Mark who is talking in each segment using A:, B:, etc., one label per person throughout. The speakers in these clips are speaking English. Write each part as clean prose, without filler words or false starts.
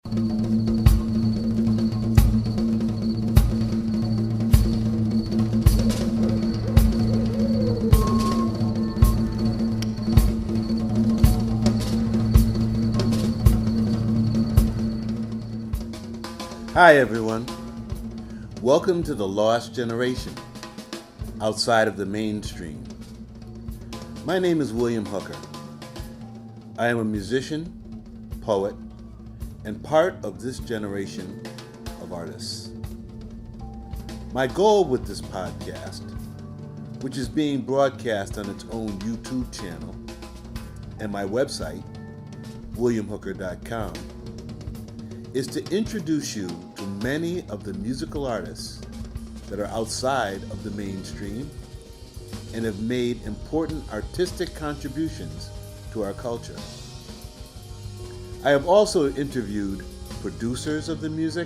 A: Hi everyone, welcome to the Lost Generation, outside of the mainstream. My name is William Hooker. I am a musician, poet, and part of this generation of artists. My goal with this podcast, which is being broadcast on its own YouTube channel and my website, williamhooker.com, is to introduce you to many of the musical artists that are outside of the mainstream and have made important artistic contributions to our culture. I have also interviewed producers of the music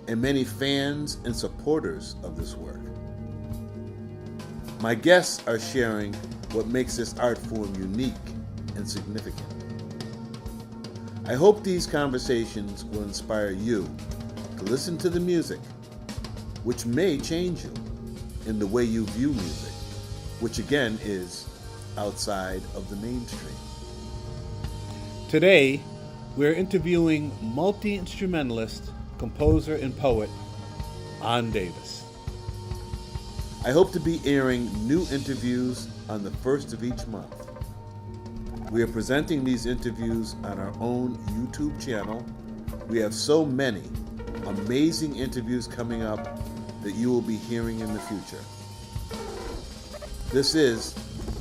A: and many fans and supporters of this work. My guests are sharing what makes this art form unique and significant. I hope these conversations will inspire you to listen to the music, which may change you in the way you view music, which again is outside of the mainstream. Today, we're interviewing multi-instrumentalist, composer, and poet, An Davis. I hope to be airing new interviews on the first of each month. We are presenting these interviews on our own YouTube channel. We have so many amazing interviews coming up that you will be hearing in the future. This is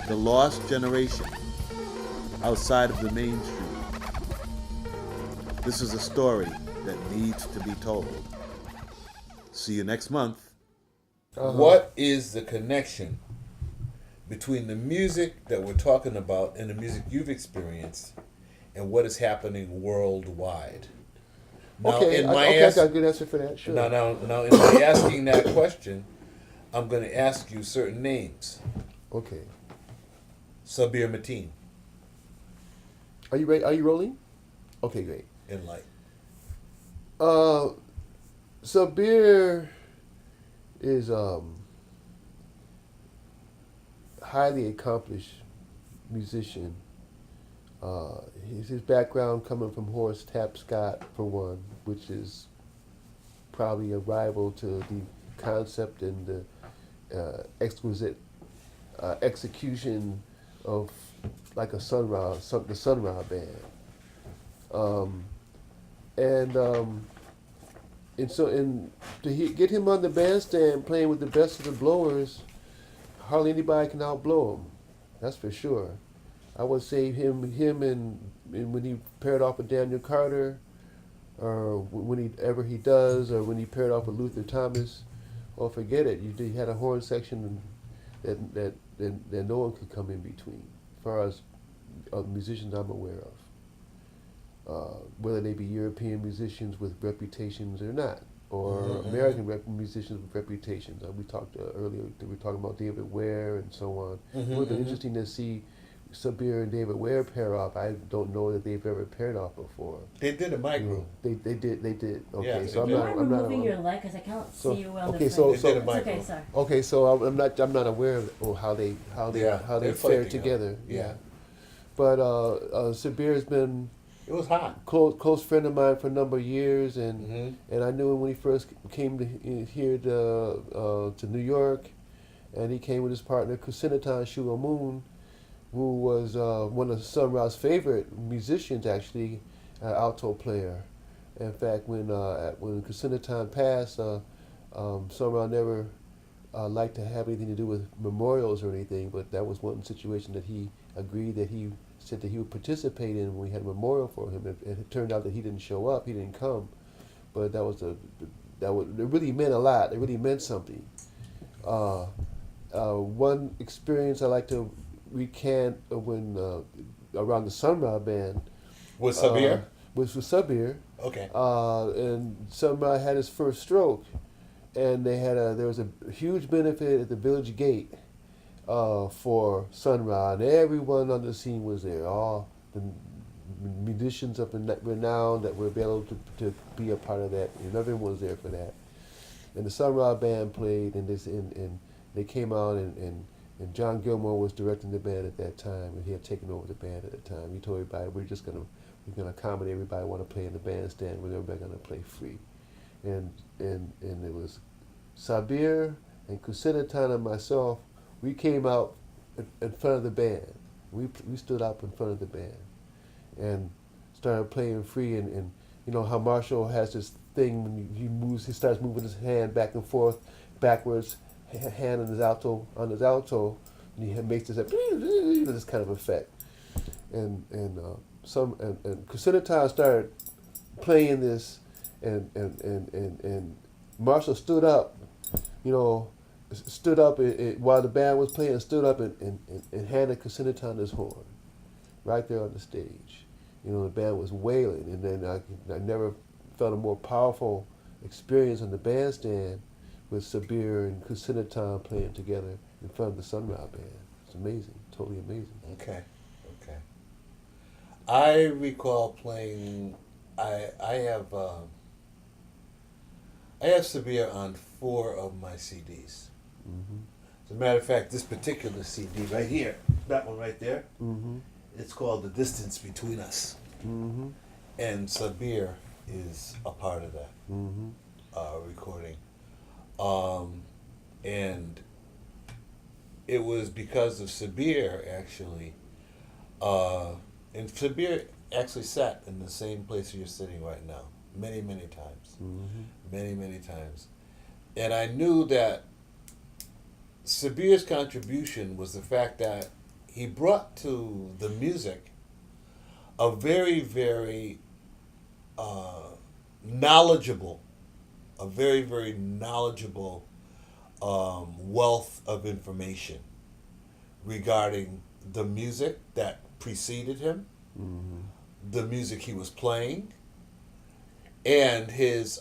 A: The Lost Generation, outside of the mainstream. This is a story that needs to be told. See you next month. What is the connection between the music that we're talking about and the music you've experienced and what is happening worldwide? Now,
B: I got a good answer for that, sure.
A: Now, in my asking that question, I'm going to ask you certain names.
B: Okay.
A: Sabir Mateen.
B: Are you ready? Are you rolling? Okay, great.
A: In light.
B: Sabir is highly accomplished musician. His background coming from Horace Tapscott, for one, which is probably a rival to the concept and the exquisite execution of like a the Sun Ra band. And to get him on the bandstand playing with the best of the blowers, hardly anybody can outblow him. That's for sure. I would say him and when he paired off with Daniel Carter, or whenever he does, or when he paired off with Luther Thomas, or forget it. You had a horn section that no one could come in between, as far as musicians I'm aware of. Whether they be European musicians with reputations or not, or American musicians with reputations. We talked earlier, we were talking about David Ware and so on. It would have been interesting to see Sabir and David Ware pair off. I don't know that they've ever paired off before.
A: They did a micro.
B: They did. Okay,
A: Yeah,
B: so
A: I'm
C: removing your leg because I can't see you well.
B: Okay, so
A: they did a
C: it's
A: micro.
C: okay, sorry.
B: Okay, so I'm not aware of how they fared together.
A: Yeah.
B: But Sabir has been
A: It was hot.
B: close friend of mine for a number of years, and I knew him when he first came here to New York, and he came with his partner Kusinatan Shugo Moon, who was one of Sun Ra's favorite musicians, actually, alto player. In fact, when Kusinatan passed, Sun Ra never liked to have anything to do with memorials or anything, but that was one situation that he agreed that he said that he would participate in when we had a memorial for him. It turned out that he didn't show up, he didn't come, but it really meant a lot. It really meant something. One experience I like to recant when around the Sun Ra band
A: With Sabir?
B: was with Sabir.
A: Okay.
B: And Sun Ra had his first stroke, and there was a huge benefit at the village gate for Sun Ra, and everyone on the scene was there. All the musicians of renown that were able to be a part of that, and everyone was there for that. And the Sun Ra band played, and they came out, and John Gilmore was directing the band at that time, and he had taken over the band at the time. He told everybody, we're gonna accommodate everybody who want to play in the bandstand, we're everybody gonna play free. And it was Sabir and Kusinatan and myself. We came out in front of the band. We stood up in front of the band and started playing free. And you know how Marshall has this thing when he starts moving his hand back and forth, backwards, hand on his alto, and he makes this kind of effect. And Kusinatan started playing this, and Marshall stood up, while the band was playing, stood up and handed Kusinatan his horn, right there on the stage. The band was wailing, and then I never felt a more powerful experience on the bandstand with Sabir and Kusinatan playing together in front of the Sun Ra band. It's amazing, totally amazing.
A: Okay. I recall playing. I have Sabir on 4 of my CDs.
B: Mm-hmm.
A: As a matter of fact, this particular CD right here, that one right there,
B: Mm-hmm.
A: it's called "The Distance Between Us,"
B: Mm-hmm.
A: and Sabir is a part of that
B: Mm-hmm.
A: recording. And it was because of Sabir, actually. And Sabir actually sat in the same place you're sitting right now, many, many times.
B: Mm-hmm.
A: Many, many times. And I knew that Sabir's contribution was the fact that he brought to the music a very, very knowledgeable, wealth of information regarding the music that preceded him,
B: Mm-hmm.
A: the music he was playing, and his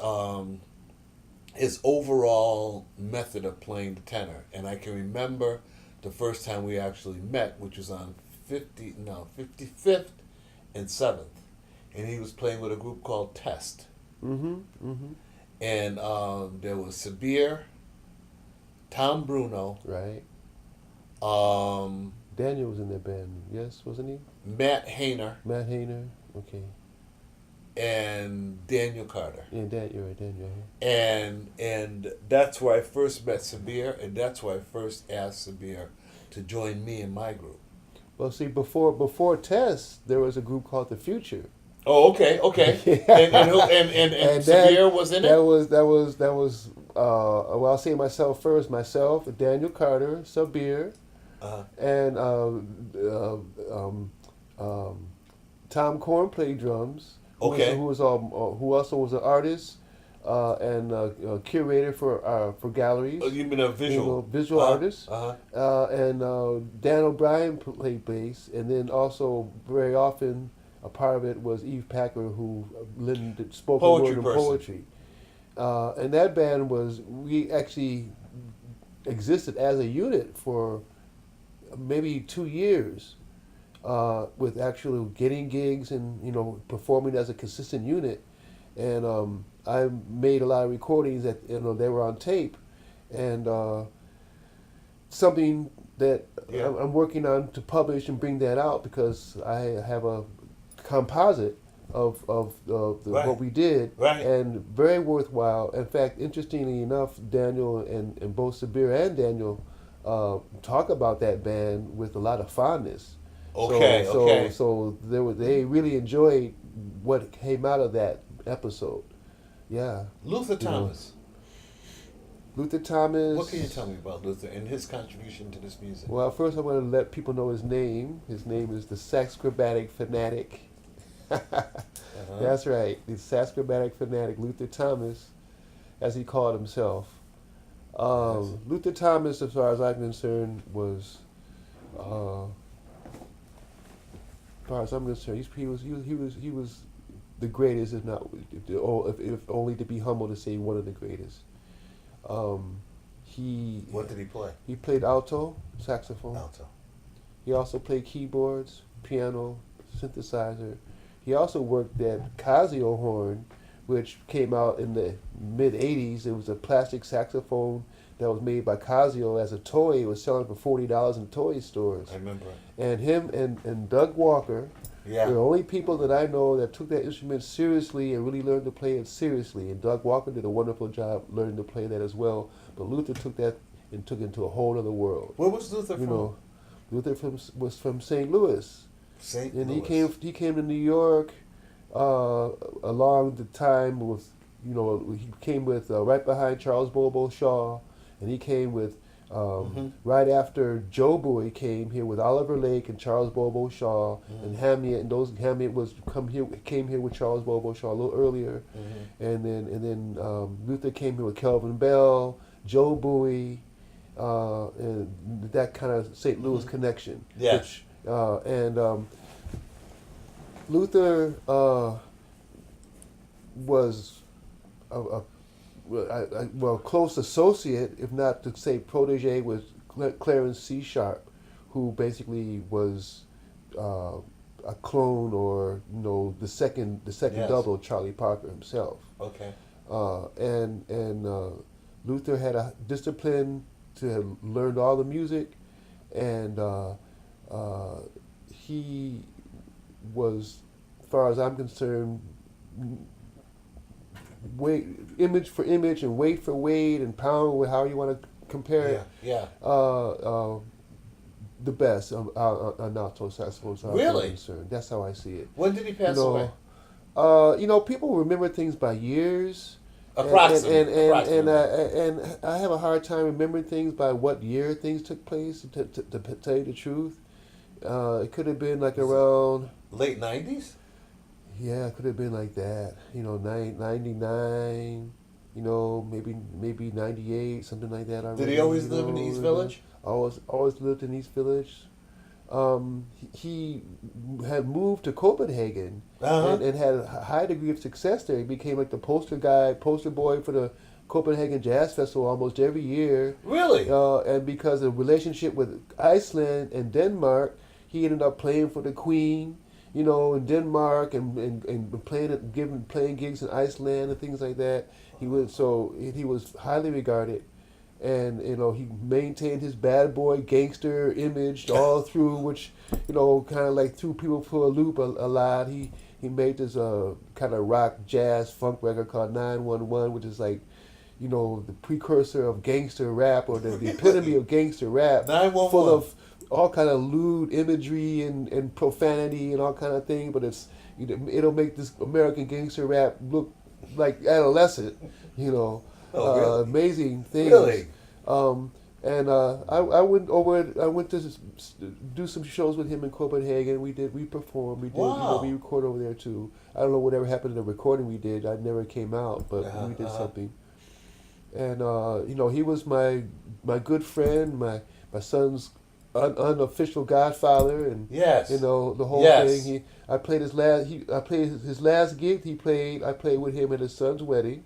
A: overall method of playing the tenor. And I can remember the first time we actually met, which was on 55th and 7th, and he was playing with a group called Test.
B: Mm-hmm. Mm-hmm.
A: And there was Sabir, Tom Bruno,
B: Right.
A: um,
B: Daniel was in that band, yes, wasn't he?
A: Matt Hayner,
B: Matt Hayner, okay.
A: and Daniel Carter.
B: Yeah, you're right, Daniel.
A: And that's where I first met Sabir, and that's where I first asked Sabir to join me in my group.
B: Well, see, before Test, there was a group called The Future.
A: Oh, okay. And Sabir was in it?
B: That was. Well, I'll say myself first. Myself, Daniel Carter, Sabir, and Tom Korn played drums.
A: Okay.
B: Who also was an artist and curator for galleries.
A: Oh, you mean a visual?
B: Visual artist.
A: Uh-huh.
B: And Dan O'Brien played bass, and then also very often a part of it was Eve Packer, who lended spoken word and poetry. And that band we actually existed as a unit for maybe 2 years, with actually getting gigs and performing as a consistent unit. And I made a lot of recordings that they were on tape, and something that I'm working on to publish and bring that out, because I have a composite of what we did, and very worthwhile. In fact, interestingly enough, Daniel and both Sabir and Daniel talk about that band with a lot of fondness. So they really enjoyed what came out of that episode. Yeah.
A: Luther Thomas.
B: Luther Thomas.
A: What can you tell me about Luther and his contribution to this music?
B: Well, first I want to let people know his name. His name is the Saxchromatic Fanatic. That's right, the Saxchromatic Fanatic, Luther Thomas, as he called himself. Luther Thomas, as far as I'm concerned, was, as far as I'm concerned, he was the greatest, if not, if only to be humble to say one of the greatest.
A: What did he play?
B: He played alto, saxophone.
A: Alto.
B: He also played keyboards, piano, synthesizer, he also worked at Casio horn, which came out in the mid '80s. It was a plastic saxophone that was made by Casio as a toy. It was selling for $40 in toy stores.
A: I remember.
B: And him and Doug Walker were the only people that I know that took that instrument seriously and really learned to play it seriously. And Doug Walker did a wonderful job learning to play that as well. But Luther took that and took it into a whole other world.
A: Where was Luther from?
B: Luther was from St. Louis.
A: St.
B: And
A: Louis.
B: he came to New York along the time with, he came with right behind Charles Bobo Shaw, and he came with right after Joe Bowie came here with Oliver Lake and Charles Bobo Shaw and Hamiet, and came here with Charles Bobo Shaw a little earlier, and then Luther came here with Kelvin Bell, Joe Bowie, and that kind of St. Louis connection.
A: Yeah.
B: Luther was a close associate, if not to say protege, with Clarence C. Sharp, who basically was a clone or the second double of Charlie Parker himself.
A: Okay.
B: And Luther had a discipline to have learned all the music, and he was, as far as I'm concerned, image for image and weight for weight and pound with how you want to compare it.
A: Yeah.
B: The best on alto saxophone. So
A: Really?
B: concerned. That's how I see it.
A: When did he pass away?
B: People remember things by years.
A: Approximately.
B: And I have a hard time remembering things by what year things took place. To tell you the truth, it could have been like around
A: late 90s.
B: Yeah, it could have been like that. 99. Maybe 98, something like that.
A: Did he always live in East Village?
B: Always lived in East Village. He had moved to Copenhagen and had a high degree of success there. He became like the poster boy for the Copenhagen Jazz Festival almost every year.
A: Really?
B: And because of relationship with Iceland and Denmark, he ended up playing for the Queen, in Denmark and playing gigs in Iceland and things like that. He was highly regarded. And he maintained his bad boy gangster image all through, which kind of like threw people for a loop a lot. He made this kind of rock jazz funk record called 911, which is like the precursor of gangster rap, or the epitome of gangster rap,
A: 911.
B: full of all kind of lewd imagery and profanity and all kind of thing. But it'll make this American gangster rap look like adolescent,
A: Really?
B: amazing things.
A: Really?
B: I went to do some shows with him in Copenhagen. We performed. We did.
A: Wow.
B: We recorded over there too. I don't know whatever happened to the recording we did. I never came out, but we did something. And he was my good friend, my son's unofficial godfather, and
A: yes.
B: the whole thing. I played his last gig. I played with him at his son's wedding.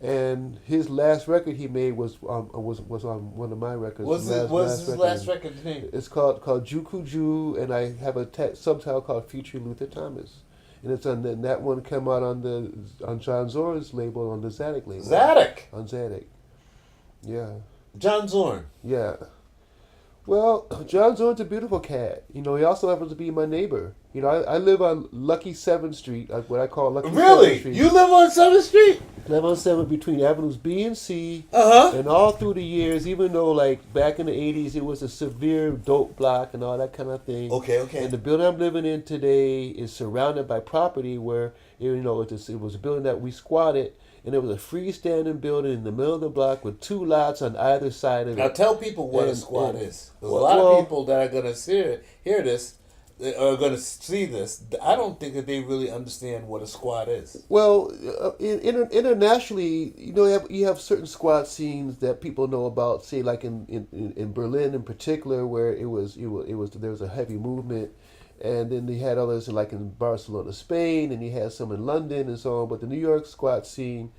B: And his last record he made was on one of my records.
A: What's his last record's name?
B: It's called Juku Ju, and I have a subtitle called Featuring Luther Thomas, and it's on that one came out on John Zorn's label, on the Zadok label.
A: Zadok.
B: On Zadok. Yeah.
A: John Zorn.
B: Yeah. Well, John Zorn's a beautiful cat. He also happens to be my neighbor. I live on Lucky 7th Street, what I call Lucky 7th Street.
A: Really? You live on 7th Street?
B: Live on 7th between Avenues B and C.
A: Uh-huh.
B: And all through the years, even though back in the 80s it was a severe dope block and all that kind of thing.
A: Okay.
B: And the building I'm living in today is surrounded by property where, it was a building that we squatted. And it was a freestanding building in the middle of the block with 2 lots on either side of it.
A: Now tell people what a squat is. There's a lot of people that are going to hear this, are going to see this. I don't think that they really understand what a squat is.
B: Well, internationally, you have certain squat scenes that people know about. Say, like in Berlin in particular, where there was a heavy movement. And then they had others like in Barcelona, Spain, and you had some in London and so on. But the New York squat scene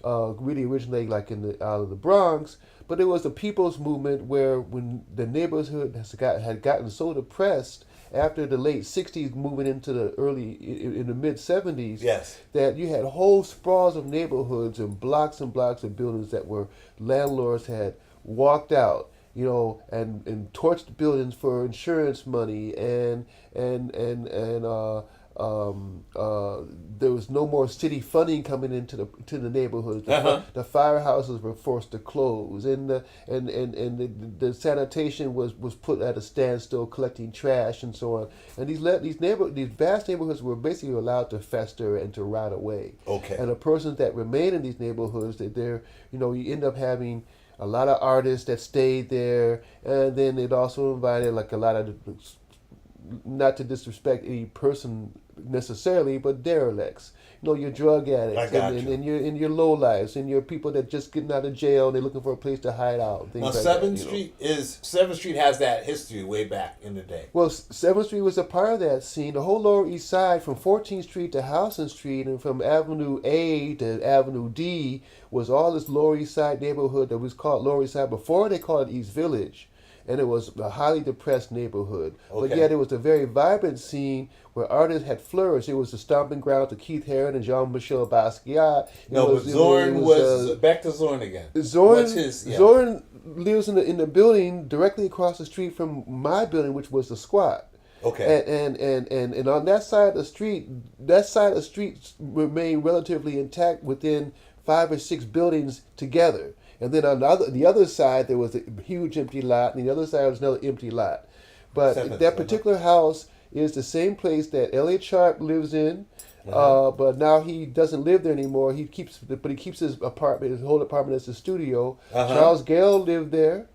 B: really originated out of the Bronx. But it was a people's movement where when the neighborhood had gotten so depressed after the late '60s, moving into the in the mid '70s,
A: Yes.
B: that you had whole sprawls of neighborhoods and blocks of buildings that were landlords had walked out, and torched buildings for insurance money, and there was no more city funding coming into the neighborhoods. The firehouses were forced to close, and the sanitation was put at a standstill, collecting trash and so on. And these vast neighborhoods were basically allowed to fester and to rot away.
A: Okay.
B: And the persons that remain in these neighborhoods, you end up having a lot of artists that stayed there, and then it also invited like a lot of, not to disrespect any person necessarily, but derelicts. Your drug addicts and your low lives and your people that just getting out of jail and they're looking for a place to hide out.
A: Now, Seventh Street has that history way back in the day.
B: Well, 7th Street was a part of that scene. The whole Lower East Side, from 14th Street to Houston Street, and from Avenue A to Avenue D, was all this Lower East Side neighborhood that was called Lower East Side. Before they called it East Village. And it was a highly depressed neighborhood.
A: Okay.
B: But yet it was a very vibrant scene where artists had flourished. It was the stomping ground to Keith Haring and Jean-Michel Basquiat.
A: Zorn was back to Zorn again.
B: Zorn lives in the building directly across the street from my building, which was the Squat.
A: Okay.
B: And on that side of the street, remained relatively intact within 5 or 6 buildings together. And then on the other side, there was a huge empty lot, and the other side was another empty lot. But that particular house is the same place that Elliot Sharp lives in, but now he doesn't live there anymore. He keeps his whole apartment as a studio. Charles Gale lived there,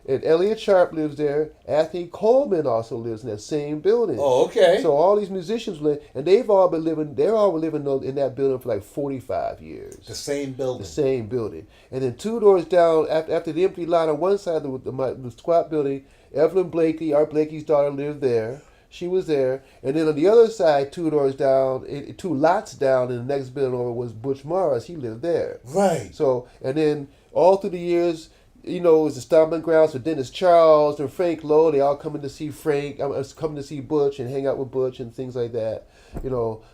B: and Elliot Sharp lives there. Anthony Coleman also lives in that same building.
A: Oh, okay.
B: So all these musicians live, and they're all been living in that building for like 45 years.
A: The same building.
B: The same building. And then 2 doors down, after the empty lot on one side of the Squat building, Evelyn Blakey, Art Blakey's daughter, lived there. She was there. And then on the other side, 2 doors down, 2 lots down, in the next building over was Butch Morris. He lived there.
A: Right.
B: So, and then all through the years, it was the stomping grounds for Dennis Charles and Frank Lowe. They all coming to see coming to see Butch and hang out with Butch and things like that.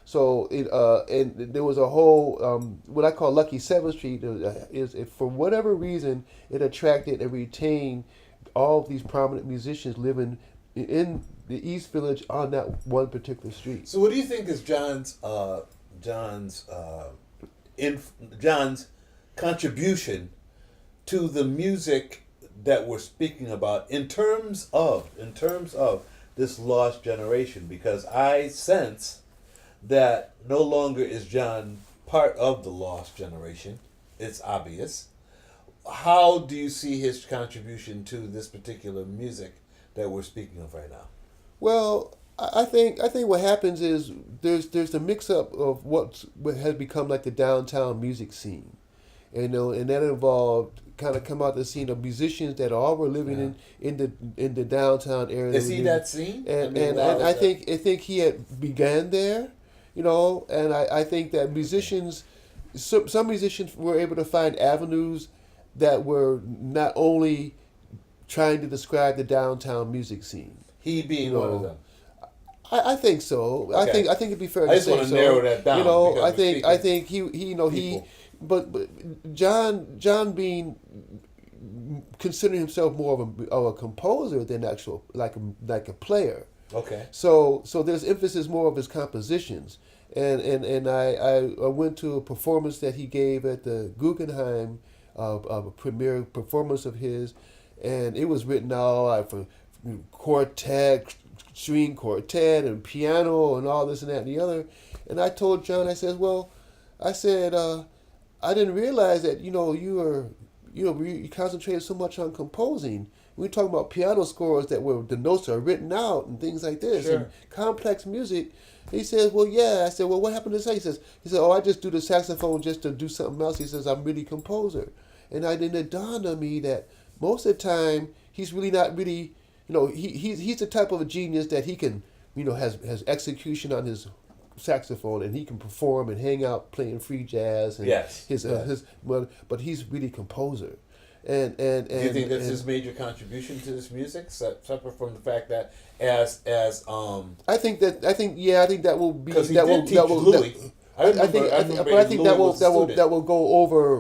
B: So and there was a whole what I call Lucky 7th Street. For whatever reason, it attracted and retained all of these prominent musicians living in the East Village on that one particular street.
A: So, what do you think is John's contribution to the music that we're speaking about in terms of this lost generation? Because I sense that no longer is John part of the lost generation. It's obvious. How do you see his contribution to this particular music that we're speaking of right now?
B: Well, I think what happens is there's a mix up of what has become like the downtown music scene, and that involved kind of come out the scene of musicians that all were living in the downtown area.
A: Is he that scene?
B: And I think he had began there, and I think that some musicians were able to find avenues that were not only trying to describe the downtown music scene.
A: He being one of them.
B: I think so.
A: Okay.
B: I think it'd be fair to say so.
A: I just want to narrow that down.
B: I think he but John being considering himself more of a composer than actual like a player.
A: Okay.
B: So there's emphasis more of his compositions, and I went to a performance that he gave at the Guggenheim, a premiere performance of his, and it was written out for quartet, string quartet, and piano, and all this and that and the other. And I told John, I said, I didn't realize that you concentrated so much on composing. We were talking about piano scores the notes are written out and things like this,
A: sure,
B: and complex music. He says, well, yeah. I said, well, what happened to this? He said, oh, I just do the saxophone just to do something else. He says, I'm really a composer. And then it dawned on me that most of the time he's really not really, he's the type of a genius that he can, has execution on his saxophone and he can perform and hang out playing free jazz and
A: yes,
B: but he's really a composer.
A: Do you think that's his major contribution to this music, separate from the fact that as
B: I think that will be
A: because he
B: that
A: did
B: will
A: teach
B: that will
A: Louis.
B: that,
A: I
B: think that will go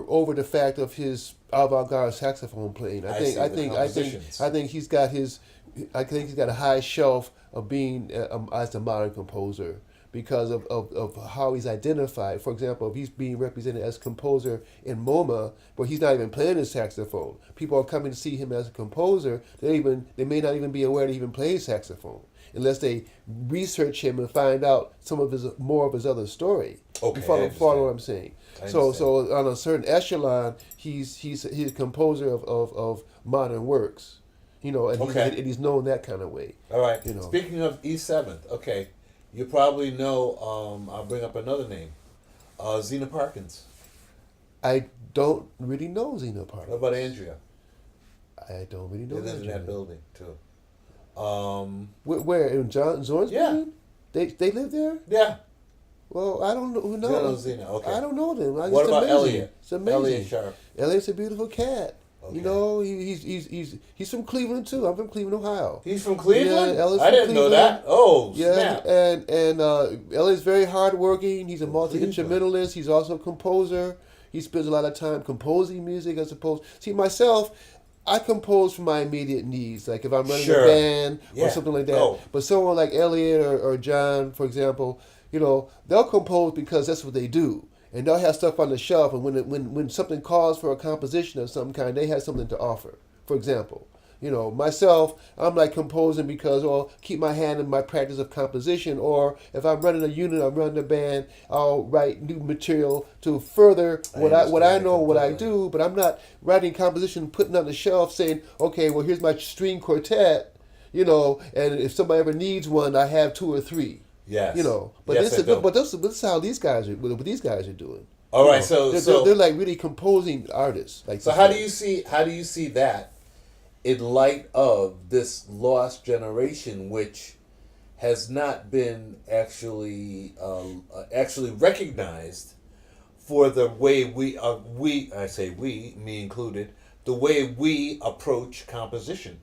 B: over the fact of his avant-garde saxophone playing. I think he's got a high shelf of being as a modern composer because of how he's identified. For example, if he's being represented as composer in MoMA, but he's not even playing his saxophone, people are coming to see him as a composer. They may not even be aware that he even plays saxophone unless they research him and find out more of his other story.
A: Okay,
B: you follow what I'm saying? So on a certain echelon, he's a composer of modern works, and he's known that kind of way.
A: All right. Speaking of E7th, okay, you probably know. I'll bring up another name, Zena Parkins.
B: I don't really know Zena Parkins.
A: What about Andrea?
B: I don't really know.
A: They live in that building too.
B: Where in Zorn's building? They live there?
A: Yeah.
B: Well, I don't know. Who knows?
A: You don't know Zena? Okay.
B: I don't know them.
A: What about Elliot?
B: It's amazing.
A: Elliot Sharp.
B: Elliot's a beautiful cat.
A: Okay.
B: He's from Cleveland too. I'm from Cleveland, Ohio.
A: He's from Cleveland?
B: Yeah, Elliot's
A: I
B: from
A: didn't know that. Oh,
B: yeah,
A: snap.
B: and Elliot's very hardworking. He's a multi-instrumentalist. He's also a composer. He spends a lot of time composing music as opposed. See, myself, I compose for my immediate needs. Like if I'm running a band or something like that. Oh. But someone like Elliot or John, for example, they'll compose because that's what they do. And they'll have stuff on the shelf, and when something calls for a composition of some kind, they have something to offer. For example, myself, I'm like composing because I'll keep my hand in my practice of composition, or if I'm running a unit, I'm running a band, I'll write new material to further what I do, but I'm not writing composition, putting on the shelf saying, okay, well, here's my string quartet, and if somebody ever needs one, I have 2 or 3.
A: Yes.
B: But this is how these guys are. What these guys are doing.
A: All right.
B: They're like really composing artists. Like
A: so, how do you see that in light of this lost generation, which has not been actually recognized for the way I say we, me included, the way we approach composition?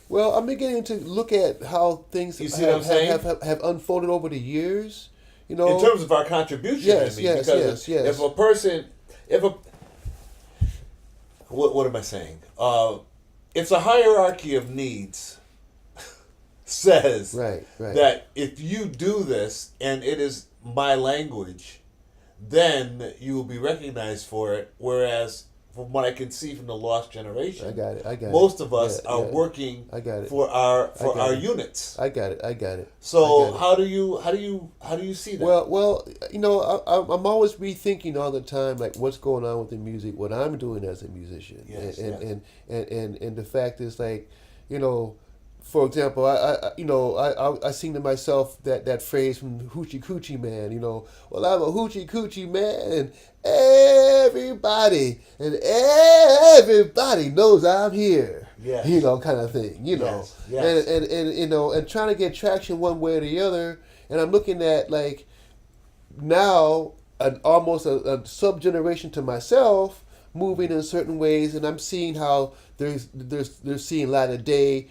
B: Well, I'm beginning to look at how things have unfolded over the years. In
A: terms of our contribution,
B: yes.
A: If what am I saying? It's a hierarchy of needs says that if you do this and it is my language, then you will be recognized for it. Whereas, from what I can see from the lost generation,
B: I got it.
A: Most of us are working for our units.
B: I got it.
A: So how do you see that?
B: Well, I'm always rethinking all the time, like what's going on with the music, what I'm doing as a musician, and the fact is, like, for example, I sing to myself that phrase from Hoochie Coochie Man, well, I'm a Hoochie Coochie Man, and everybody knows I'm here.
A: Yes.
B: Kind of thing,
A: Yes.
B: And trying to get traction one way or the other. And I'm looking at, like, now almost a sub-generation to myself moving in certain ways, and I'm seeing how they're seeing light of day.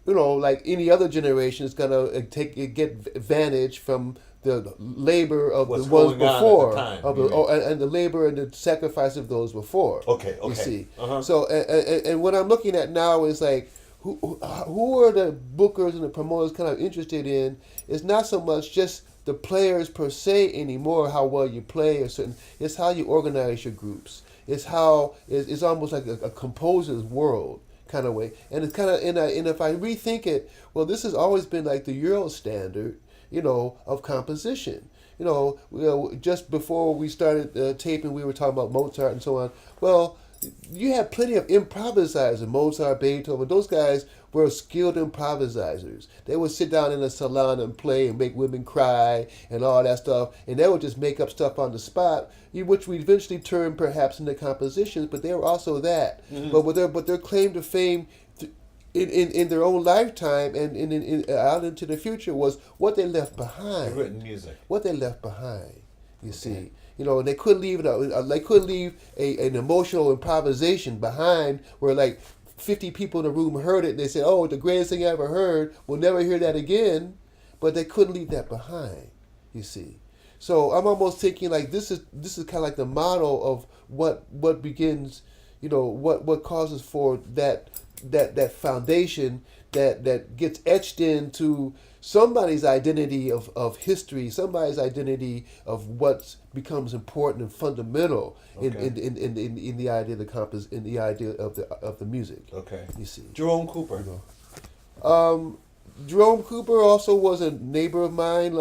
B: Like any other generation is gonna get advantage from the labor of the ones before, and the labor and the sacrifice of those before.
A: Okay.
B: You see,
A: Uh-huh.
B: So and what I'm looking at now is like who are the bookers and the promoters kind of interested in? It's not so much just the players per se anymore, how well you play or certain. It's how you organize your groups. It's how it's almost like a composer's world kind of way, and it's kind of and if I rethink it, well, this has always been like the Euro standard, of composition. Just before we started taping, we were talking about Mozart and so on. Well, you have plenty of improvisers, Mozart, Beethoven. Those guys were skilled improvisers. They would sit down in a salon and play and make women cry and all that stuff, and they would just make up stuff on the spot, which we eventually turned perhaps into compositions. But they were also that. Mm-hmm. But their claim to fame in their own lifetime and in out into the future was what they left behind.
A: Written music.
B: What they left behind. You see, and they couldn't leave an emotional improvisation behind where like 50 people in the room heard it and they said, "Oh, the greatest thing I ever heard. We'll never hear that again." But they couldn't leave that behind. You see, so I'm almost thinking like this is kind of like the model of what begins, what causes for that foundation that gets etched into somebody's identity of history, somebody's identity of what becomes important and fundamental in the idea of in the idea of the music.
A: Okay.
B: You see,
A: Jerome Cooper.
B: Jerome Cooper also was a neighbor of mine.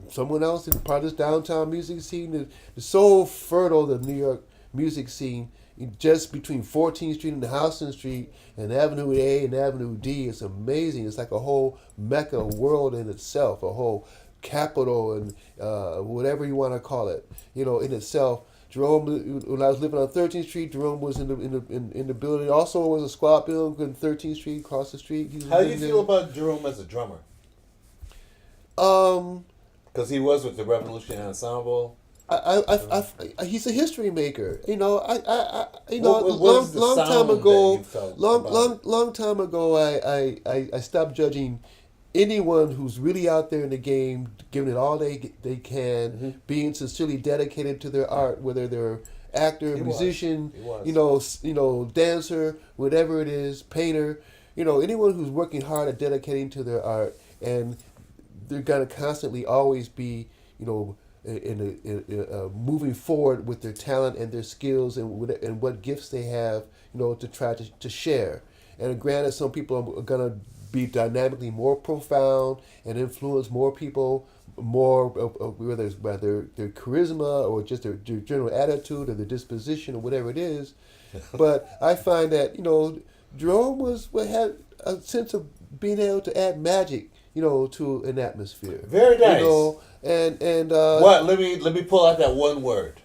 B: Someone else in part of this downtown music scene. It's so fertile, the New York music scene. Just between 14th Street and Houston Street and Avenue A and Avenue D, it's amazing. It's like a whole mecca world in itself, a whole capital and whatever you want to call it, in itself. Jerome, when I was living on 13th Street, Jerome was in the building. Also, was a squad building on 13th Street, across the street.
A: How do you feel about Jerome as a drummer? Because he was with the Revolutionary Ensemble.
B: He's a history maker.
A: What
B: long time ago, I stopped judging anyone who's really out there in the game, giving it all they can, being sincerely dedicated to their art, whether they're actor, musician, dancer, whatever it is, painter. Anyone who's working hard at dedicating to their art, and they're gonna constantly always be, moving forward with their talent and their skills and what gifts they have, to try to share. And granted, some people are gonna be dynamically more profound and influence more people, more whether it's by their charisma or just their general attitude or their disposition or whatever it is. But I find that Jerome had a sense of being able to add magic, to an atmosphere.
A: Very nice.
B: What?
A: Let me pull out that one word.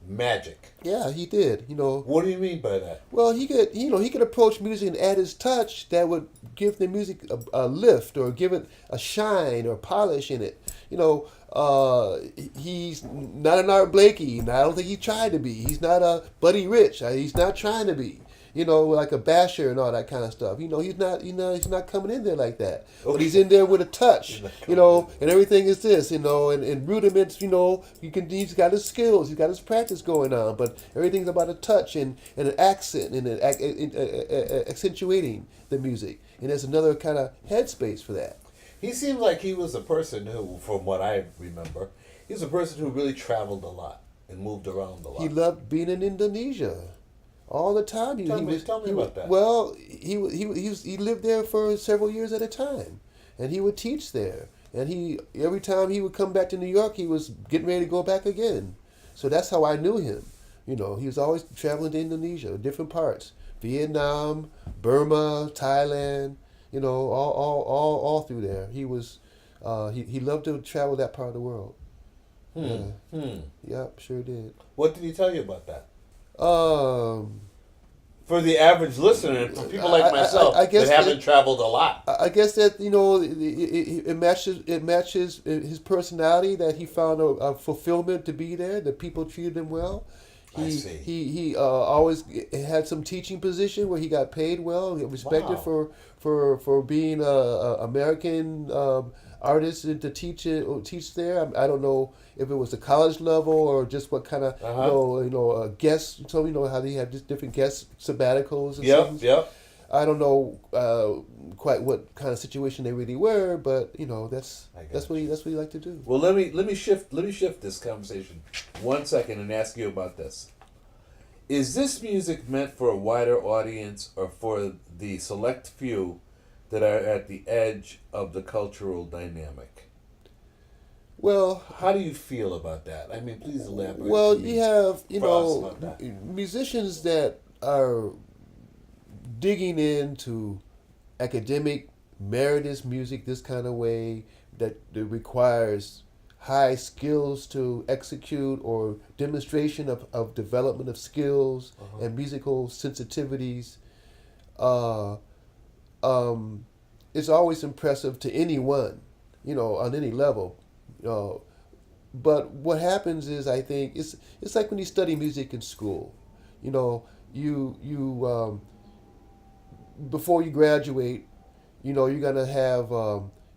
A: Magic.
B: Yeah, he did.
A: What do you mean by that?
B: Well, he could approach music and add his touch that would give the music a lift or give it a shine or polish in it. He's not an Art Blakey, and I don't think he tried to be. He's not a Buddy Rich. He's not trying to be. Like a basher and all that kind of stuff. He's not coming in there like that. Okay. But he's in there with a touch, and everything is this, and rudiments, he's got his skills, he's got his practice going on, but everything's about a touch and an accent and accentuating the music. And there's another kind of headspace for that.
A: He seemed like he was a person who, from what I remember, he's a person who really traveled a lot and moved around a lot.
B: He loved being in Indonesia. All the time.
A: Tell me about that.
B: Well, he lived there for several years at a time, and he would teach there. And every time he would come back to New York, he was getting ready to go back again. So that's how I knew him. He was always traveling to Indonesia, different parts, Vietnam, Burma, Thailand. All through there. He was he loved to travel that part of the world. Yep, sure did.
A: What did he tell you about that? For the average listener, for people like myself that haven't traveled a lot,
B: I guess that it matches his personality, that he found a fulfillment to be there. That people treated him well. He always had some teaching position where he got paid well, respected for being a American artist and to teach there. I don't know if it was the college level or just what kind of guest. So how they have just different guest sabbaticals and things. Yep. I don't know quite what kind of situation they really were, but that's what he liked to do.
A: Well, let me shift this conversation 1 second and ask you about this. Is this music meant for a wider audience or for the select few that are at the edge of the cultural dynamic?
B: Well,
A: how do you feel about that? I mean, please elaborate.
B: Well, you have musicians that are digging into academic, meritorious music this kind of way that requires high skills to execute or demonstration of development of skills and musical sensitivities. It's always impressive to anyone, on any level. but what happens is, I think it's like when you study music in school. You know, you before you graduate, you're gonna have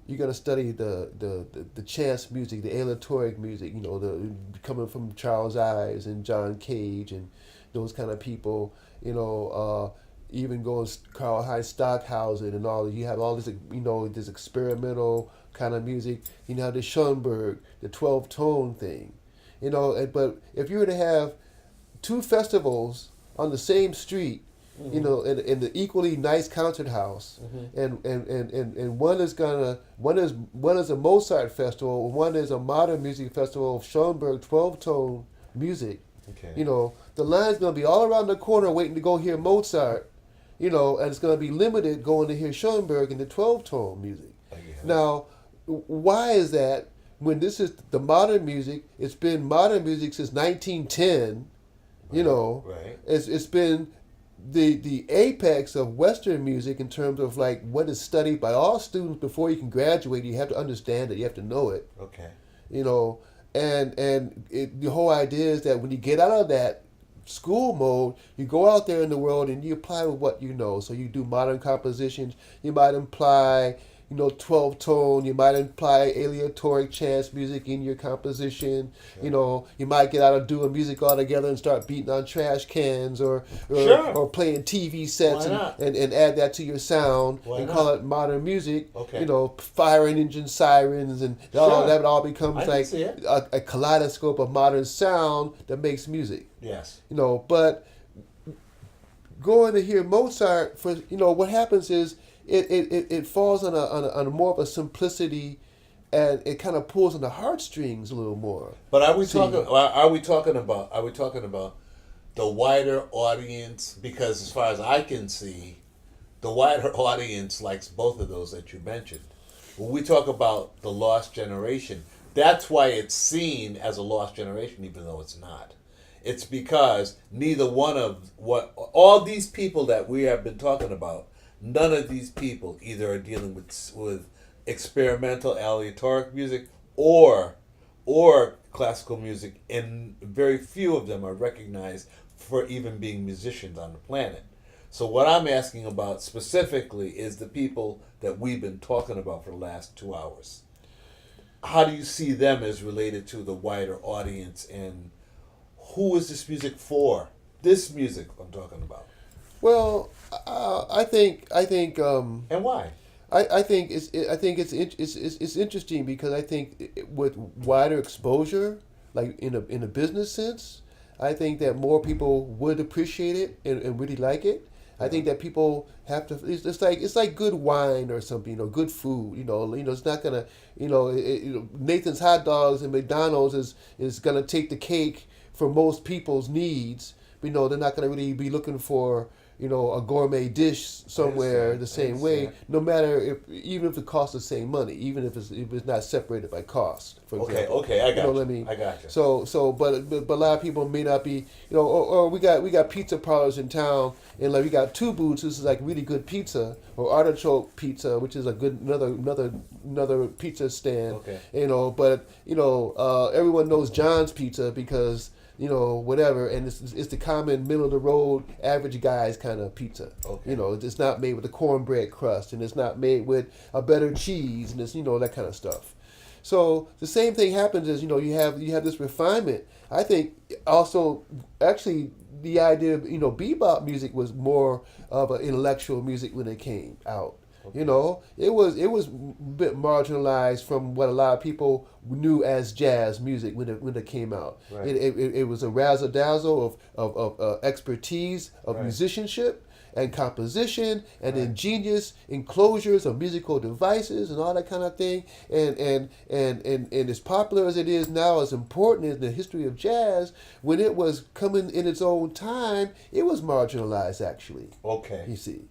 B: you're gonna study the chance music, the aleatoric music. The coming from Charles Ives and John Cage and those kind of people. Even going Karl Heinz Stockhausen and all. You have all this, this experimental kind of music. You have the Schoenberg, the 12-tone thing. But if you were to have two festivals on the same street, in the equally nice concert house, and one is a Mozart festival, one is a modern music festival of Schoenberg 12-tone music.
A: Okay.
B: The line's gonna be all around the corner waiting to go hear Mozart, and it's gonna be limited going to hear Schoenberg in the 12-tone music. Now, why is that? When this is the modern music, it's been modern music since 1910.
A: Right.
B: It's been the apex of Western music in terms of like what is studied by all students before you can graduate. You have to understand it. You have to know it.
A: Okay.
B: The whole idea is that when you get out of that school mode, you go out there in the world and you apply with what you know. So you do modern compositions. You might imply 12-tone. You might imply aleatoric chance music in your composition.
A: Sure.
B: You might get out of doing music altogether and start beating on trash cans or playing TV sets and add that to your sound call it modern music.
A: Okay.
B: Fire engine sirens and that all becomes like a kaleidoscope of modern sound that makes music.
A: Yes.
B: But going to hear Mozart for what happens is it falls on a more of a simplicity, and it kind of pulls on the heartstrings a little more.
A: But are we talking about the wider audience? Because as far as I can see, the wider audience likes both of those that you mentioned. When we talk about the lost generation, that's why it's seen as a lost generation, even though it's not. It's because neither one of all these people that we have been talking about, none of these people either are dealing with experimental aleatoric music or classical music, and very few of them are recognized for even being musicians on the planet. So what I'm asking about specifically is the people that we've been talking about for the last 2 hours. How do you see them as related to the wider audience, and who is this music for? This music I'm talking about.
B: Well, I think,
A: and why?
B: I think it's interesting because I think with wider exposure, like in a business sense, I think that more people would appreciate it and really like it. I think that people have to. It's like good wine or something. Good food. It's not gonna. Nathan's Hot Dogs and McDonald's is gonna take the cake for most people's needs. They're not gonna really be looking for a gourmet dish somewhere the same way, no matter even if it costs the same money, even if it's not separated by cost, for example.
A: Okay, I got you.
B: What I mean?
A: I got you.
B: But a lot of people may not be, or we got pizza parlors in town, and like we got Two Boots, this is like really good pizza, or Artichoke Pizza, which is a good another pizza stand.
A: Okay.
B: But everyone knows John's Pizza because whatever, and it's the common middle of the road average guy's kind of pizza.
A: Okay.
B: It's not made with a cornbread crust, and it's not made with a better cheese, and it's that kind of stuff. So the same thing happens as you have this refinement. I think also actually the idea of bebop music was more of an intellectual music when it came out.
A: Okay.
B: It was a bit marginalized from what a lot of people knew as jazz music when it came out.
A: Right.
B: It was a razzle dazzle of expertise of
A: right.
B: musicianship and composition and ingenious enclosures of musical devices and all that kind of thing. And as popular as it is now, as important in the history of jazz, when it was coming in its own time, it was marginalized actually.
A: Okay.
B: You see.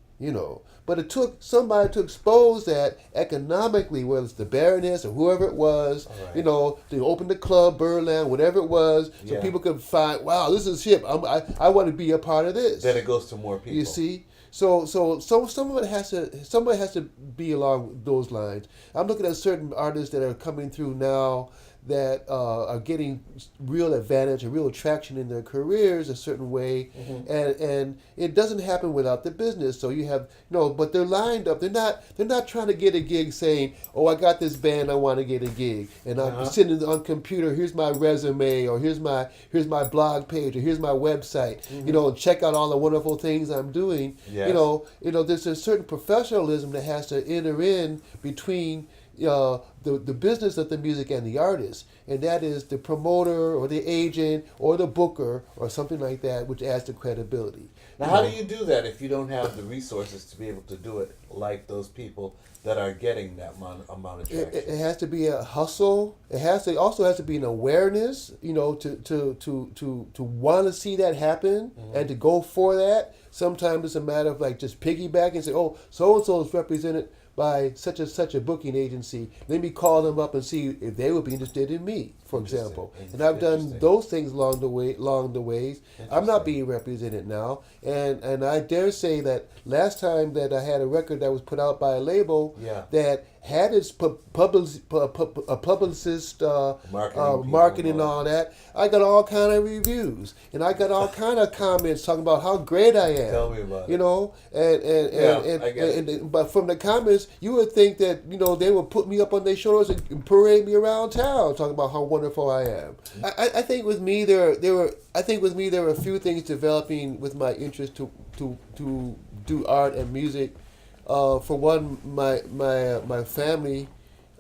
B: But it took somebody to expose that economically, whether it's the Baroness or whoever it was,
A: right.
B: To open the club, Berlin, whatever it was, so people could find, wow, this is hip. I want to be a part of this.
A: Then it goes to more people.
B: You see? So somebody has to be along those lines. I'm looking at certain artists that are coming through now that are getting real advantage and real traction in their careers a certain way, and it doesn't happen without the business. So you have but they're lined up. They're not trying to get a gig saying, "Oh, I got this band, I want to get a gig," and I'm sitting on computer. Here's my resume, or here's my blog page, or here's my website. And check out all the wonderful things I'm doing.
A: Yes.
B: There's a certain professionalism that has to enter in between the business of the music and the artist, and that is the promoter or the agent or the booker or something like that, which adds to credibility.
A: Now, how do you do that if you don't have the resources to be able to do it like those people that are getting that amount of traction?
B: It has to be a hustle. It also has to be an awareness, to want to see that happen and to go for that. Sometimes it's a matter of like just piggybacking and say, "Oh, so and so is represented by such and such a booking agency. Let me call them up and see if they would be interested in me," for example. And I've done those things along the ways. I'm not being represented now, and I dare say that last time that I had a record that was put out by a label that had its publicist marketing and all that, I got all kind of reviews and I got all kind of comments talking about how great I am.
A: Tell me about it.
B: But from the comments, you would think that they would put me up on their shoulders and parade me around town, talking about how wonderful I am. I think with me there were a few things developing with my interest to do art and music. For one, my family,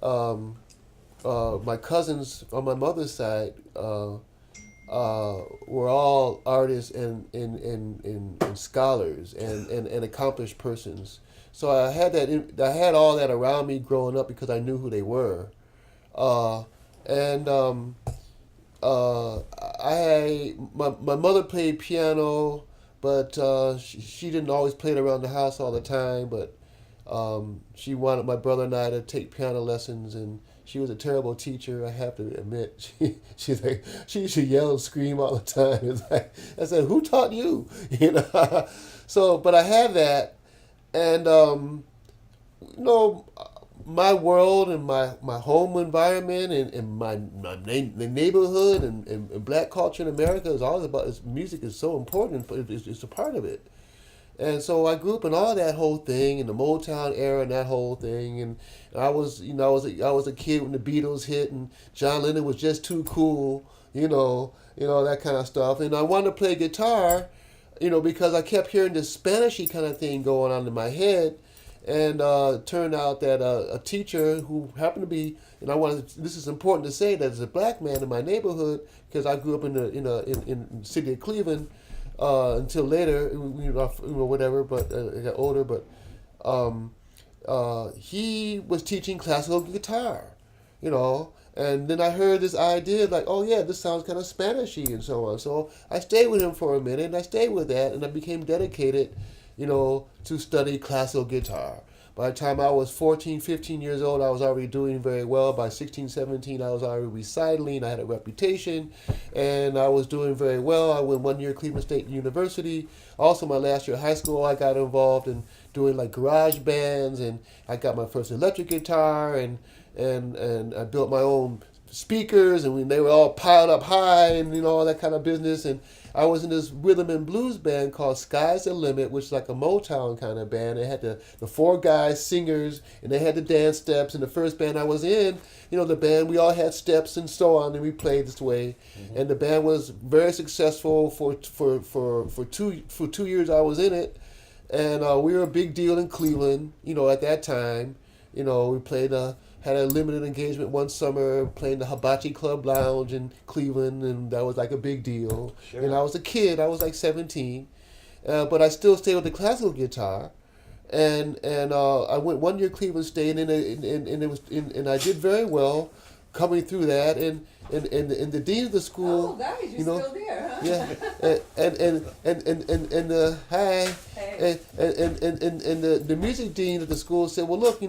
B: my cousins on my mother's side were all artists and scholars and accomplished persons. So I had all that around me growing up because I knew who they were, my mother played piano. But she didn't always play it around the house all the time. But she wanted my brother and I to take piano lessons, and she was a terrible teacher, I have to admit. She used to yell and scream all the time. It's like, I said, "Who taught you?" So, but I had that, and my world and my home environment and my neighborhood and black culture in America is all about music is so important. It's a part of it. And so I grew up in all that whole thing, in the Motown era and that whole thing. And I was a kid when the Beatles hit and John Lennon was just too cool, that kind of stuff. And I wanted to play guitar, because I kept hearing this Spanishy kind of thing going on in my head. And it turned out that a teacher who happened to be, and this is important to say, that as a black man in my neighborhood, because I grew up in the city of Cleveland until later, whatever. But I got older. But he was teaching classical guitar, And then I heard this idea like, oh yeah, this sounds kind of Spanishy and so on. So I stayed with him for a minute, and I stayed with that, and I became dedicated, to study classical guitar. By the time I was 14, 15 years old, I was already doing very well. By 16, 17, I was already recitaling. I had a reputation, and I was doing very well. I went 1 year at Cleveland State University. Also, my last year of high school, I got involved in doing like garage bands, and I got my first electric guitar, and I built my own speakers, and they were all piled up high, and all that kind of business. And I was in this rhythm and blues band called Sky's the Limit, which is like a Motown kind of band. They had the four guys, singers, and they had the dance steps. And the first band I was in, the band, we all had steps and so on, and we played this way. Mm-hmm. And the band was very successful for 2 years I was in it. And we were a big deal in Cleveland, at that time. We played had a limited engagement one summer playing the Hibachi Club Lounge in Cleveland, and that was like a big deal. Sure. And I was a kid, I was like 17, but I still stayed with the classical guitar, and I went 1 year Cleveland State, and I did very well coming through that, and the dean of the school.
D: Oh, guys, you're still there, huh?
B: Yeah, and the music dean of the school said, well, look, we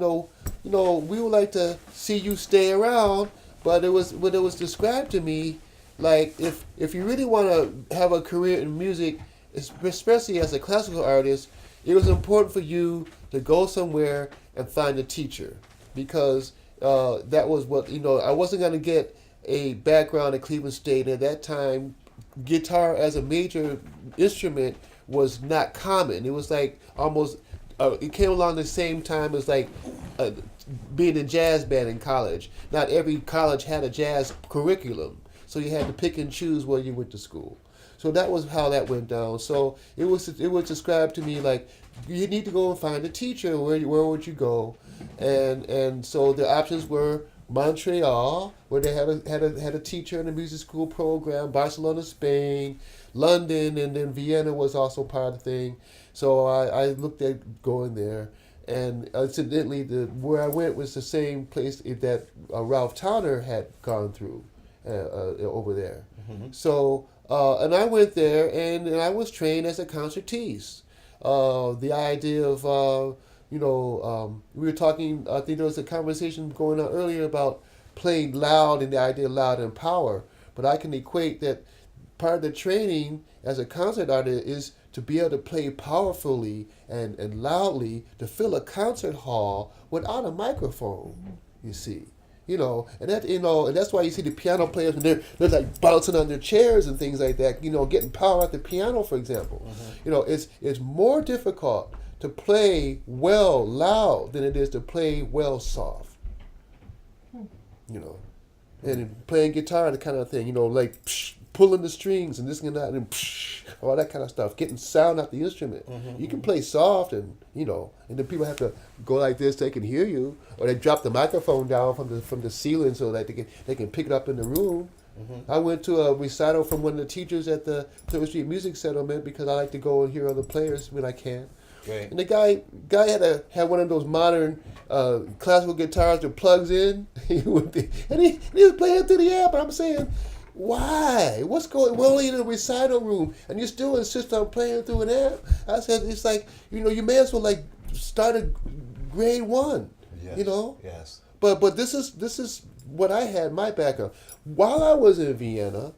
B: would like to see you stay around, but it was described to me like if you really want to have a career in music, especially as a classical artist, it was important for you to go somewhere and find a teacher, because that was what I wasn't going to get a background at Cleveland State. At that time, guitar as a major instrument was not common. It was like almost, it came along the same time as like being in jazz band in college. Not every college had a jazz curriculum, so you had to pick and choose where you went to school. So that was how that went down. So it was described to me like you need to go and find a teacher. Where would you go? And so the options were Montreal, where they had a teacher in the music school program, Barcelona, Spain, London, and then Vienna was also part of the thing. So I looked at going there. And incidentally, where I went was the same place that Ralph Towner had gone through over there. Mm-hmm. So, and I went there, and I was trained as a concertiste. The idea of, we were talking, I think there was a conversation going on earlier about playing loud and the idea of loud and power. But I can equate that part of the training as a concert artist is to be able to play powerfully and loudly to fill a concert hall without a microphone, you see. And that's why you see the piano players and they're like bouncing on their chairs and things like that, getting power at the piano, for example. Mm-hmm. It's more difficult to play well loud than it is to play well soft. And playing guitar, the kind of thing, like pulling the strings and this and that and all that kind of stuff, getting sound out the instrument. Mm-hmm. You can play soft and then people have to go like this, they can hear you, or they drop the microphone down from the ceiling so that they can pick it up in the room. Mm-hmm. I went to a recital from one of the teachers at the 3rd Street Music Settlement because I like to go and hear other players when I can. Right. And the guy had one of those modern classical guitars that plugs in, and he was playing through the amp. And I'm saying, why? What's going? We're only in a recital room, and you still insist on playing through an amp. I said, it's like you may as well like start at grade 1. Yes.
A: Yes.
B: But this is what I had my background. While I was in Vienna,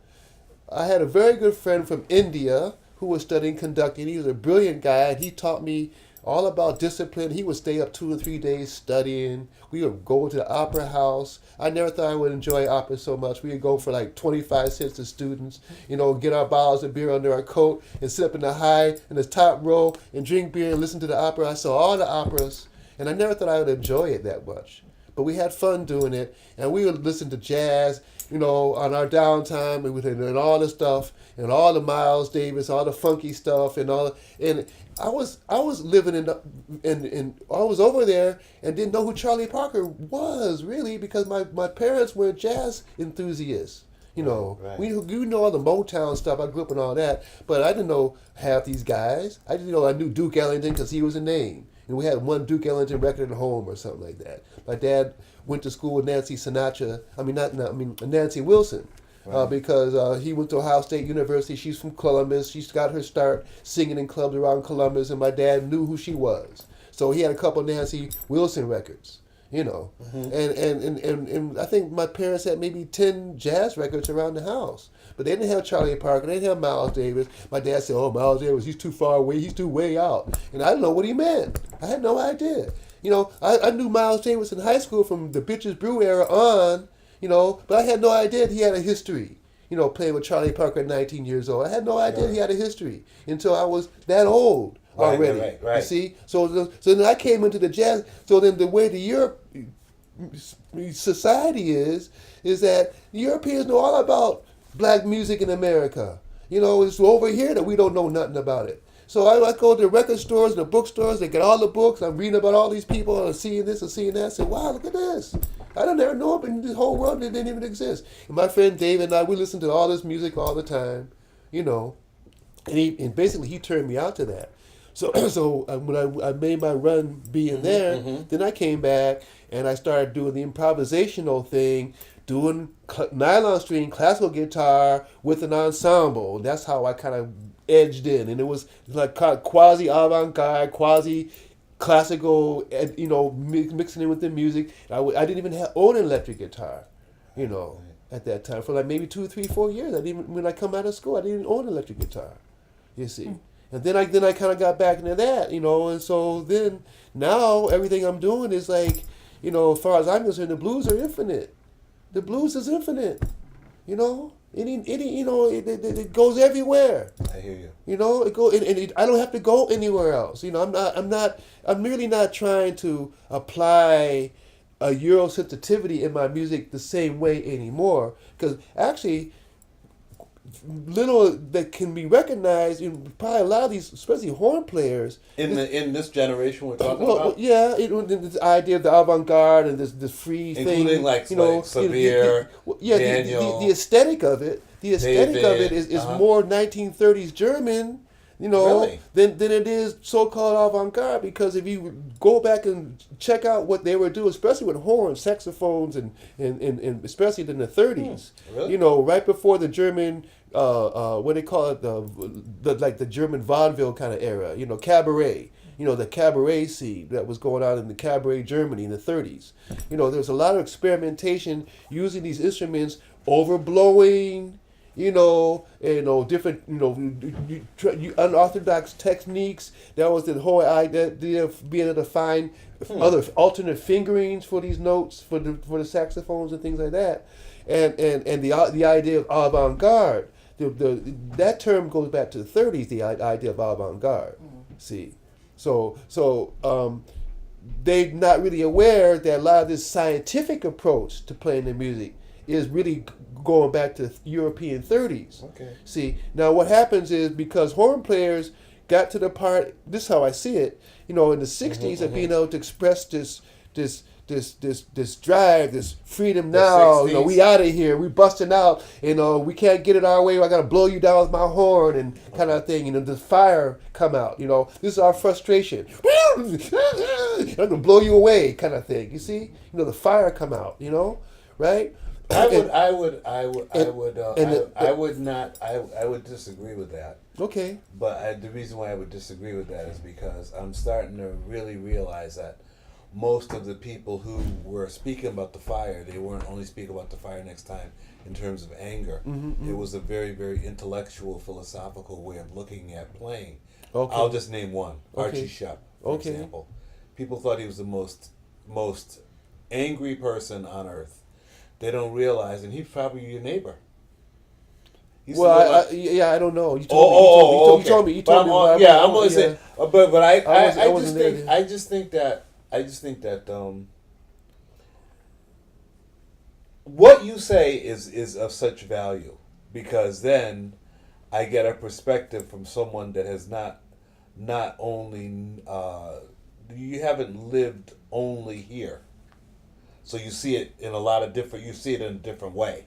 B: I had a very good friend from India who was studying conducting. He was a brilliant guy, and he taught me all about discipline. He would stay up 2 or 3 days studying. We would go to the opera house. I never thought I would enjoy opera so much. We would go for like 25 cents to students, get our bottles of beer under our coat and sit up in the top row and drink beer and listen to the opera. I saw all the operas, and I never thought I would enjoy it that much. But we had fun doing it, and we would listen to jazz, on our downtime and all the stuff, and all the Miles Davis, all the funky stuff, and I was living I was over there and didn't know who Charlie Parker was really because my parents were jazz enthusiasts. Right. We know all the Motown stuff. I grew up in all that, but I didn't know half these guys. I knew Duke Ellington because he was a name. And we had one Duke Ellington record at home or something like that. My dad went to school with Nancy Wilson, right. Because he went to Ohio State University. She's from Columbus. She's got her start singing in clubs around Columbus, and my dad knew who she was. So he had a couple Nancy Wilson records, Mm-hmm. And I think my parents had maybe 10 jazz records around the house. But they didn't have Charlie Parker. They didn't have Miles Davis. My dad said, "Oh, Miles Davis, he's too far away. He's too way out." And I didn't know what he meant. I had no idea. I knew Miles Davis in high school from the Bitches Brew era on, but I had no idea he had a history, playing with Charlie Parker at 19 years old. I had no idea he had a history until I was that old already. Right. You see? So then I came into the jazz. So then the way the Europe society is that the Europeans know all about black music in America. It's over here that we don't know nothing about it. So I go to the record stores and the bookstores, they get all the books, I'm reading about all these people and seeing this and seeing that. I said, wow, look at this. I don't ever know in this whole world that didn't even exist. And my friend David and I, we listen to all this music all the time, and basically he turned me out to that. So when I made my run being there, then I came back and I started doing the improvisational thing, doing nylon string classical guitar with an ensemble. That's how I kind of edged in, and it was like quasi avant-garde, quasi classical, mixing in with the music. I didn't even own an electric guitar, at that time for like maybe 2, 3, 4 years. When I come out of school, I didn't even own an electric guitar. You see. And then I kind of got back into that, and so then now everything I'm doing is like, as far as I'm concerned, the blues are infinite. The blues is infinite. You know, any you know, it goes everywhere.
A: I hear you.
B: You know, I don't have to go anywhere else. You know, I'm really not trying to apply a Euro sensitivity in my music the same way anymore. Because actually, little that can be recognized, probably a lot of these, especially horn players.
A: In this generation we're talking
B: Well,
A: about?
B: yeah, this idea of the avant-garde and this free
A: Including
B: thing.
A: like
B: The
A: Severe, Daniel,
B: the aesthetic of it. The aesthetic of it
A: David,
B: is more 1930s German,
A: Really?
B: than it is so-called avant-garde. Because if you go back and check out what they were doing, especially with horns, saxophones, and especially in the 30s,
A: Really?
B: right before the German, what they call it, the German vaudeville kind of era, cabaret. The cabaret scene that was going on in the cabaret Germany in the 30s. There was a lot of experimentation using these instruments, overblowing, different, unorthodox techniques. That was the whole idea of being able to find other alternate fingerings for these notes, for the saxophones and things like that. And the idea of avant-garde, that term goes back to the 30s, the idea of avant-garde. See? So they're not really aware that a lot of this scientific approach to playing the music is really going back to European 30s.
A: Okay.
B: See, now what happens is, because horn players got to the part, this is how I see it, in the 60s, of being able to express this drive, this freedom now.
A: 60s.
B: We out of here, we busting out, we can't get it our way, I gotta blow you down with my horn, and kind of thing. The fire come out. This is our frustration. I'm gonna blow you away, kind of thing. You see, the fire come out. Right?
A: I would disagree with that.
B: Okay.
A: But the reason why I would disagree with that is because I'm starting to really realize that most of the people who were speaking about the fire, they weren't only speaking about the fire next time in terms of anger. It was a very, very intellectual, philosophical way of looking at playing.
B: Okay.
A: I'll just name one,
B: Okay.
A: Archie Shepp, for
B: Okay.
A: example. People thought he was the most angry person on earth. They don't realize, and he's probably your neighbor.
B: Well, I don't know. You told me. You told me.
A: I'm gonna say, but I just think that what you say is of such value, because then I get a perspective from someone that has not only you haven't lived only here, so you see it in you see it in a different way,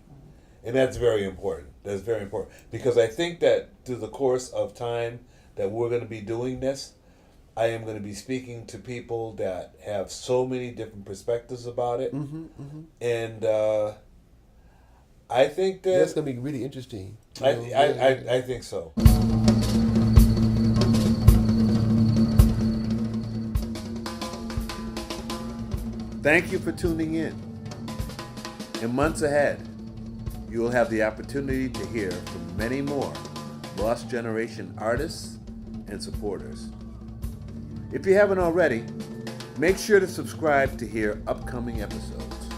A: and that's very important. That's very important, because I think that through the course of time that we're going to be doing this, I am going to be speaking to people that have so many different perspectives about it, and I think that
B: that's going to be really interesting.
A: I think so. Thank you for tuning in. In months ahead, you will have the opportunity to hear from many more Lost Generation artists and supporters. If you haven't already, make sure to subscribe to hear upcoming episodes.